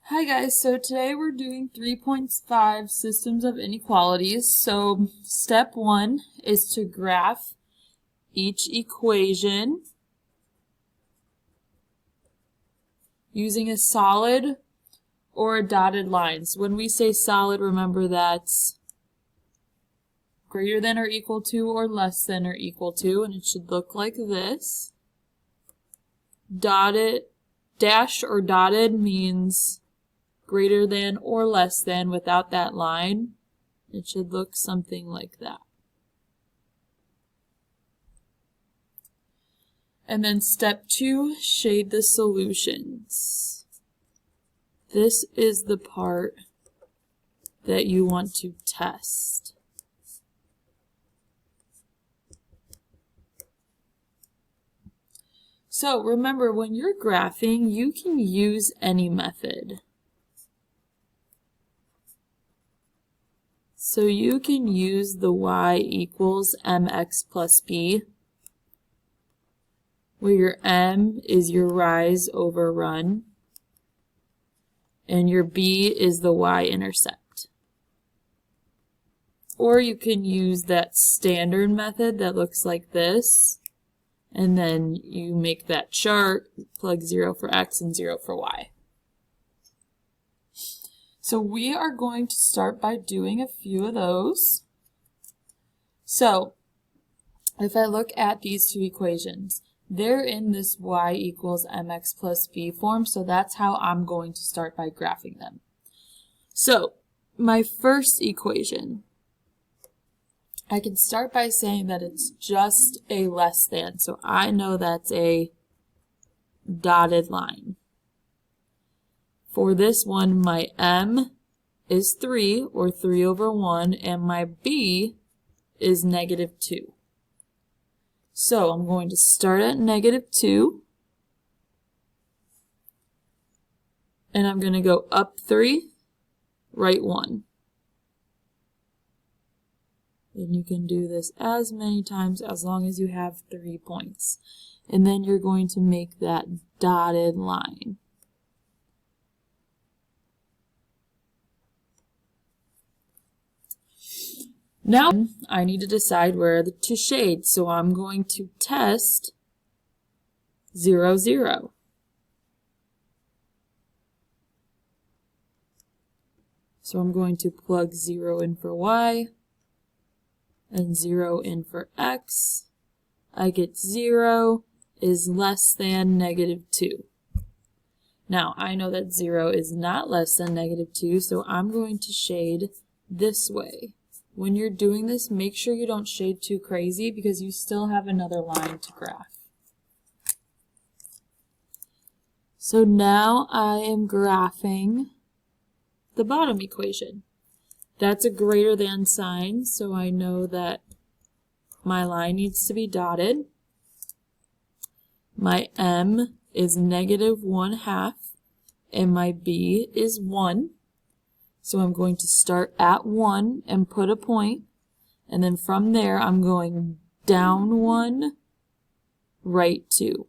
Hi guys, so today we're doing 3.5 systems of inequalities. So step one is to graph each equation using a solid or a dotted lines. When we say solid, remember that's greater than or equal to or less than or equal to, and it should look like this. Dotted, dash or dotted means greater than or less than without that line. It should look something like that. And then step two, shade the solutions. This is the part that you want to test. So remember, when you're graphing, you can use any method. So you can use the y equals mx plus b, where your m is your rise over run, and your b is the y-intercept. Or you can use that standard method that looks like this, and then you make that chart, plug 0 for x and 0 for y. So we are going to start by doing a few of those. So if I look at these two equations, they're in this y equals mx plus b form, so that's how I'm going to start by graphing them. So my first equation, I can start by saying that it's just a less than, so I know that's a dotted line. For this one, my m is 3, or 3 over 1, and my b is negative 2. So I'm going to start at negative 2, and I'm going to go up 3, right 1. And you can do this as many times as long as you have 3 points. And then you're going to make that dotted line. Now I need to decide where to shade, so I'm going to test 0, 0. So I'm going to plug 0 in for y and 0 in for x. I get 0 is less than negative 2. Now I know that 0 is not less than negative 2, so I'm going to shade this way. When you're doing this, make sure you don't shade too crazy because you still have another line to graph. So now I am graphing the bottom equation. That's a greater than sign, so I know that my line needs to be dotted. My m is negative 1/2, and my b is 1. So I'm going to start at 1 and put a point, and then from there I'm going down 1, right 2.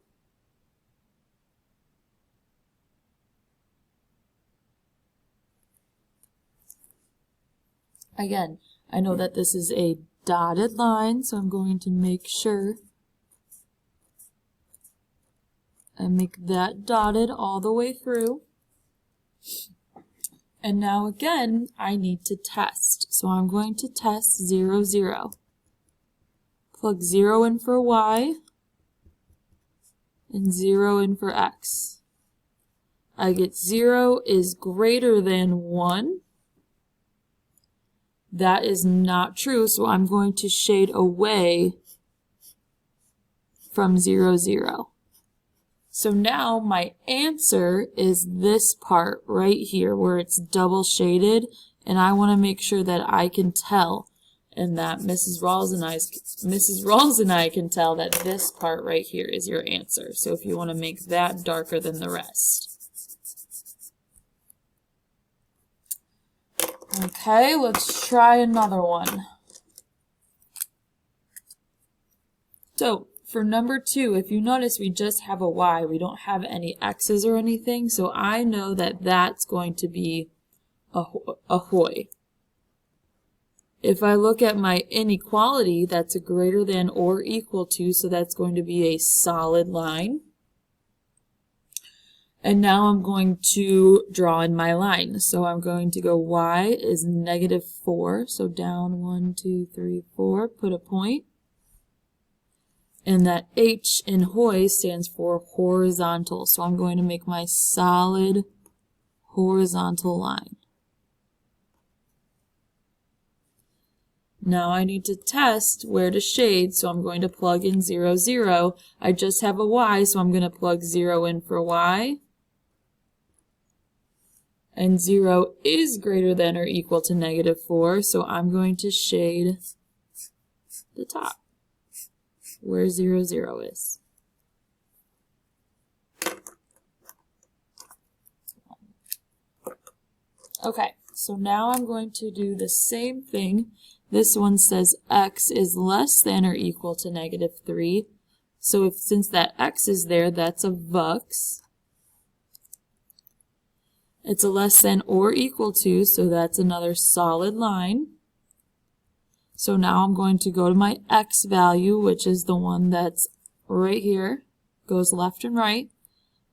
Again, I know that this is a dotted line, so I'm going to make sure I make that dotted all the way through. And now again, I need to test. So I'm going to test 0, 0. Plug 0 in for y and 0 in for x. I get 0 is greater than 1. That is not true, so I'm going to shade away from 0, 0. So now my answer is this part right here where it's double shaded, and I want to make sure that I can tell, and that Mrs. Rawls and I can tell that this part right here is your answer. So if you want to make that darker than the rest. Okay, let's try another one. So for number 2, if you notice, we just have a y. We don't have any x's or anything, so I know that that's going to be a hoy. If I look at my inequality, that's a greater than or equal to, so that's going to be a solid line. And now I'm going to draw in my line. So I'm going to go y is -4, so down 1, 2, 3, 4, put a point. And that H in hoy stands for horizontal, so I'm going to make my solid horizontal line. Now I need to test where to shade, so I'm going to plug in 0, 0. I just have a y, so I'm going to plug 0 in for y. And 0 is greater than or equal to -4, so I'm going to shade the top where 0, 0 is. Okay, so now I'm going to do the same thing. This one says x is less than or equal to -3. So since that x is there, that's a vux. It's a less than or equal to, so that's another solid line. So now I'm going to go to my x value, which is the one that's right here, goes left and right.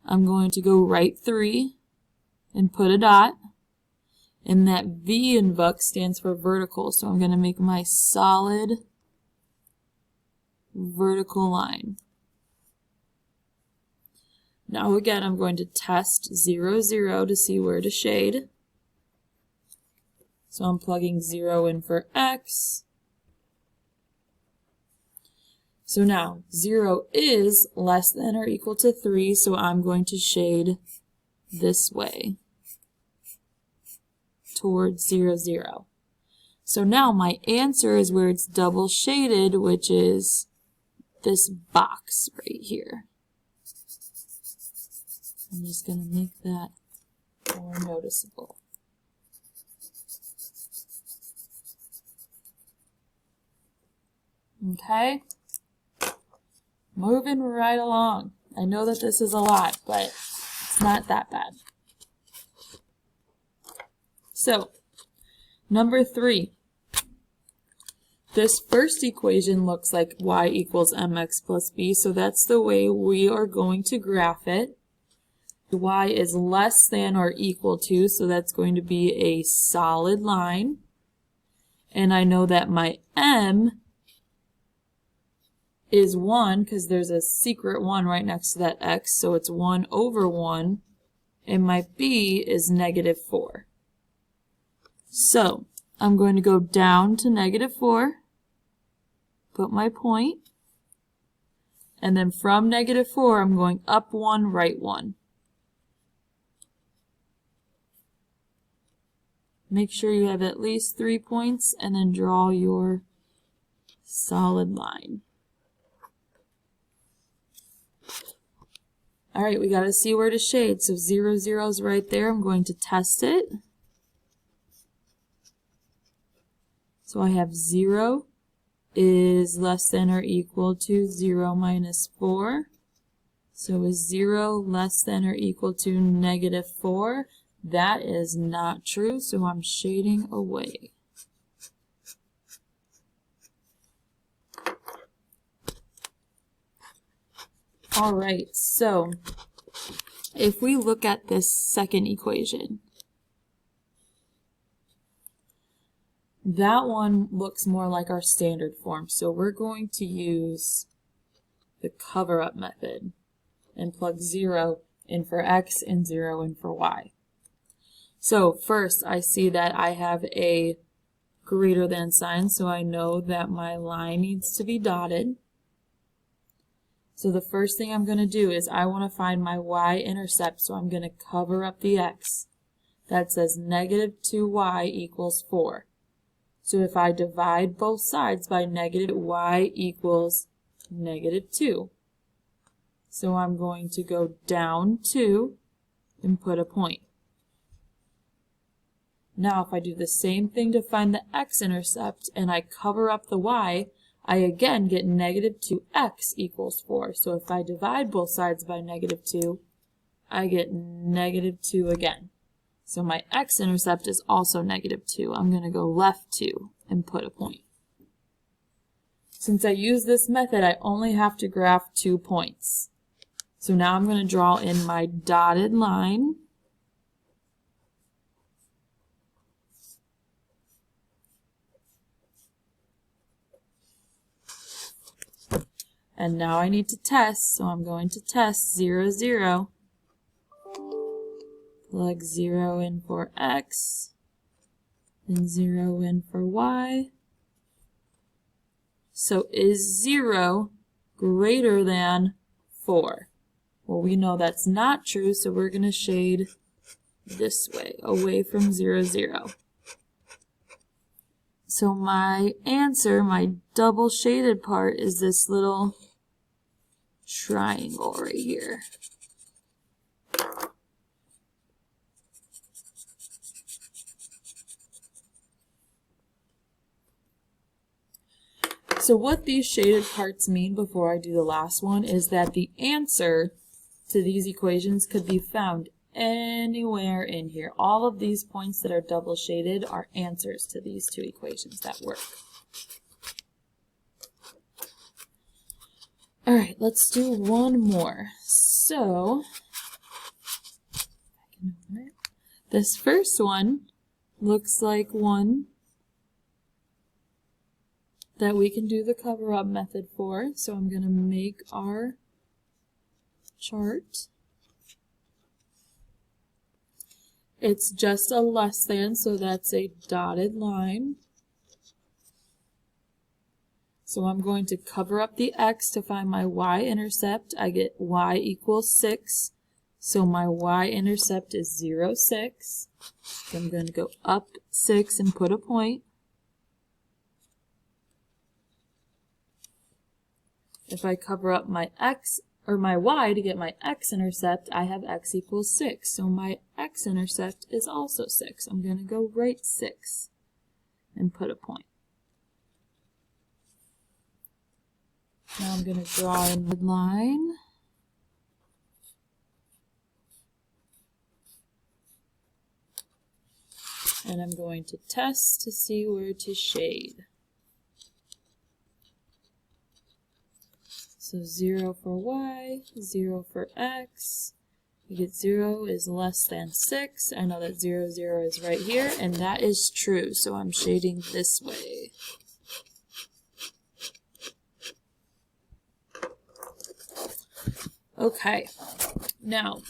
I'm going to go right 3 and put a dot. And that V in vux stands for vertical, so I'm going to make my solid vertical line. Now again, I'm going to test 0, 0 to see where to shade. So I'm plugging 0 in for x. So now 0 is less than or equal to 3, so I'm going to shade this way towards 0, 0. So now my answer is where it's double shaded, which is this box right here. I'm just going to make that more noticeable. Okay, moving right along. I know that this is a lot, but it's not that bad. So, number 3. This first equation looks like y equals mx plus b, so that's the way we are going to graph it. Y is less than or equal to, so that's going to be a solid line. And I know that my m is 1 because there's a secret 1 right next to that x, so it's 1 over 1. And my b is -4. So I'm going to go down to -4, put my point, and then from -4 I'm going up 1, right 1. Make sure you have at least 3 points and then draw your solid line. Alright, we got to see where to shade. So 0, 0 is right there. I'm going to test it. So I have 0 is less than or equal to 0 minus 4. So is 0 less than or equal to -4? That is not true, so I'm shading away. Alright, so if we look at this second equation, that one looks more like our standard form, so we're going to use the cover-up method and plug 0 in for x and 0 in for y. So first I see that I have a greater than sign, so I know that my line needs to be dotted. So the first thing I'm going to do is I want to find my y-intercept, so I'm going to cover up the x. That says -2y equals 4. So if I divide both sides by -y equals -2. So I'm going to go down 2 and put a point. Now if I do the same thing to find the x-intercept and I cover up the y, I again get negative 2x equals 4. So if I divide both sides by negative 2, I get negative 2 again. So my x-intercept is also negative 2. I'm going to go left 2 and put a point. Since I use this method, I only have to graph 2 points. So now I'm going to draw in my dotted line. And now I need to test, so I'm going to test 0, 0. Plug 0 in for x, and 0 in for y. So is 0 greater than 4? Well, we know that's not true, so we're going to shade this way, away from 0, 0. So my answer, my double shaded part, is this little triangle right here. So what these shaded parts mean before I do the last one is that the answer to these equations could be found anywhere in here. All of these points that are double shaded are answers to these two equations that work. All right, let's do one more. So, this first one looks like one that we can do the cover-up method for. So I'm going to make our chart. It's just a less than, so that's a dotted line. So I'm going to cover up the x to find my y-intercept. I get y equals 6. So my y-intercept is 0, 6. So I'm going to go up 6 and put a point. If I cover up my x or my y to get my x-intercept, I have x equals 6. So my x-intercept is also 6. I'm going to go right 6 and put a point. Now I'm going to draw in the line. And I'm going to test to see where to shade. So 0 for y, 0 for x. You get 0 is less than 6. I know that 0, 0 is right here, and that is true. So I'm shading this way. Okay, now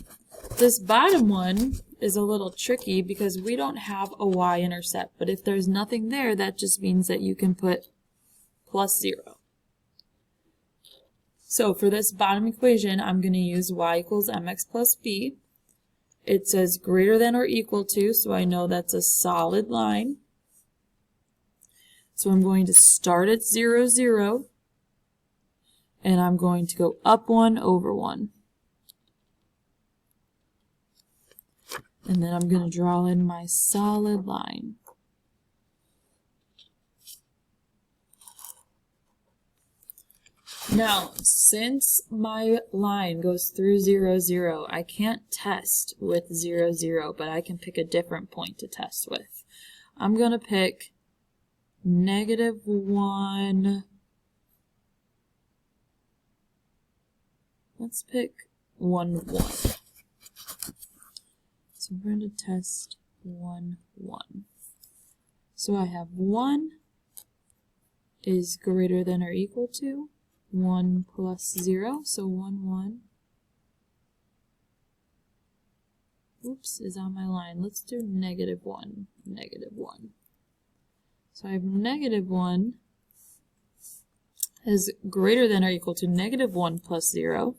this bottom one is a little tricky because we don't have a y-intercept, but if there's nothing there, that just means that you can put plus 0. So for this bottom equation, I'm going to use y equals mx plus b. It says greater than or equal to, so I know that's a solid line. So I'm going to start at 0, 0. And I'm going to go up 1 over 1. And then I'm going to draw in my solid line. Now, since my line goes through 0, 0, I can't test with 0, 0, but I can pick a different point to test with. I'm going to pick negative 1. Let's pick 1, 1. So we're going to test 1, 1. So I have 1 is greater than or equal to 1 plus 0. So 1, 1. Oops, is on my line. Let's do negative 1, negative 1. So I have negative 1 is greater than or equal to negative 1 plus 0.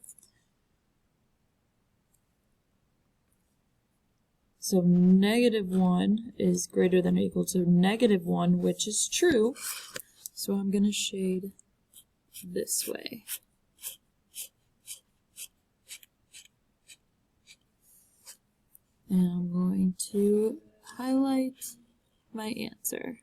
So negative 1 is greater than or equal to negative 1, which is true. So I'm going to shade this way. And I'm going to highlight my answer.